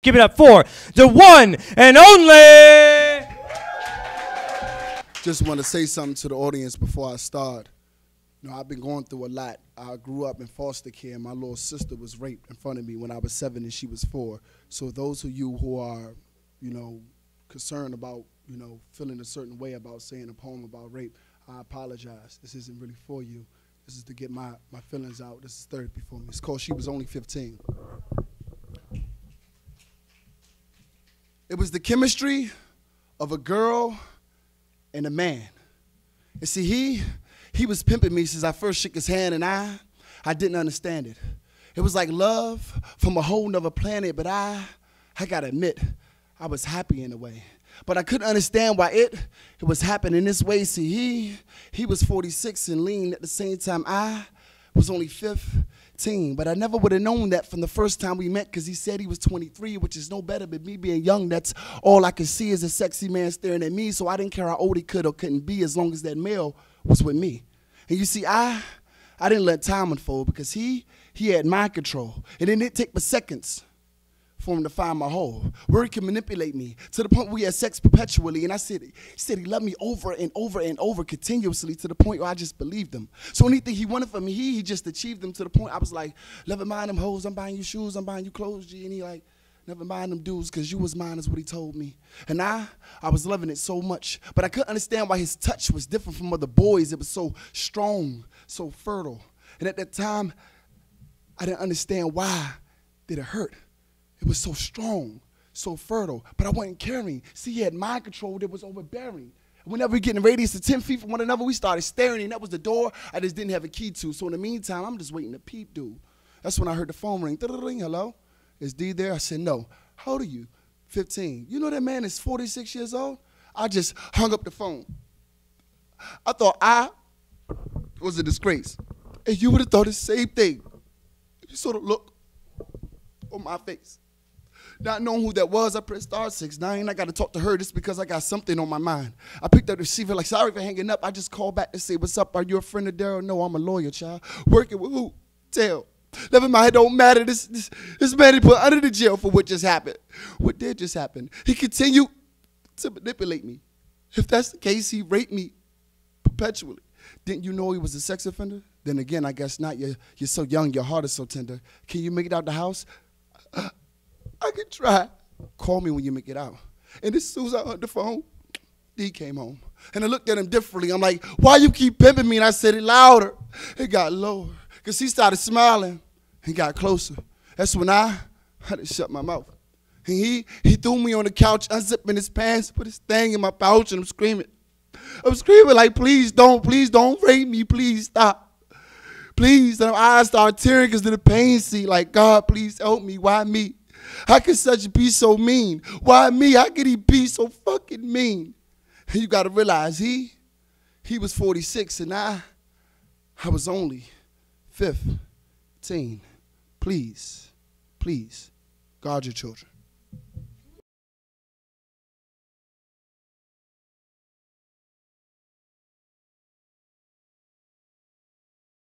Give it up for the one and only. Just want to say something to the audience before I start. You know, I've been going through a lot. I grew up in foster care. My little sister was raped in front of me when I was 7 and she was 4. So those of you who are, you know, concerned about, you know, feeling a certain way about saying a poem about rape, I apologize. This isn't really for you. This is to get my feelings out. This is therapy for me. It's called She Was Only 15. It was the chemistry of a girl and a man. And see, he was pimping me since I first shook his hand, and I didn't understand it. It was like love from a whole nother planet, but I gotta admit, I was happy in a way. But I couldn't understand why it was happening this way. See, he was 46 and lean at the same time I was only 15. But I never would have known that from the first time we met, because he said he was 23, which is no better, but me being young, that's all I could see is a sexy man staring at me. So I didn't care how old he could or couldn't be as long as that male was with me. And you see, I didn't let time unfold because he had mind control. And it didn't take but seconds for him to find my hole, where he could manipulate me to the point where we had sex perpetually. And he said he loved me over and over and over continuously, to the point where I just believed him. So anything he wanted from me, he just achieved them, to the point I was like, never mind them hoes, I'm buying you shoes, I'm buying you clothes, G. And he like, never mind them dudes, because you was mine, is what he told me. And I was loving it so much, but I couldn't understand why his touch was different from other boys. It was so strong, so fertile. And at that time, I didn't understand why did it hurt. It was so strong, so fertile, but I wasn't caring. See, he had mind control that was overbearing. Whenever we get in radius of 10 feet from one another, we started staring, and that was the door I just didn't have a key to. So in the meantime, I'm just waiting to peep dude. That's when I heard the phone ring. Hello? Is D there? I said, no. How old are you? 15. You know that man is 46 years old? I just hung up the phone. I thought I was a disgrace. And you would have thought the same thing. You sort of look on my face. Not knowing who that was, I pressed *69. I got to talk to her just because I got something on my mind. I picked up the receiver like, sorry for hanging up. I just called back to say, what's up? Are you a friend of Daryl? No, I'm a lawyer, child. Working with who? Tell. Never mind, it don't matter. This man he put under the jail for what just happened. What did just happen? He continued to manipulate me. If that's the case, he raped me perpetually. Didn't you know he was a sex offender? Then again, I guess not. You're so young, your heart is so tender. Can you make it out the house? I can try. Call me when you make it out. And as soon as I hung the phone, he came home. And I looked at him differently. I'm like, why you keep pimping me? And I said it louder. It got lower. Because he started smiling and got closer. That's when I had to shut my mouth. And he threw me on the couch, unzipping his pants, put his thing in my pouch, and I'm screaming. I'm screaming like, please don't rape me. Please stop. Please. And my eyes started tearing because of the pain. See, like, God, please help me. Why me? How could such be so mean? Why me? How could he be so fucking mean? And you got to realize he was 46 and I was only 15. Please, please, guard your children.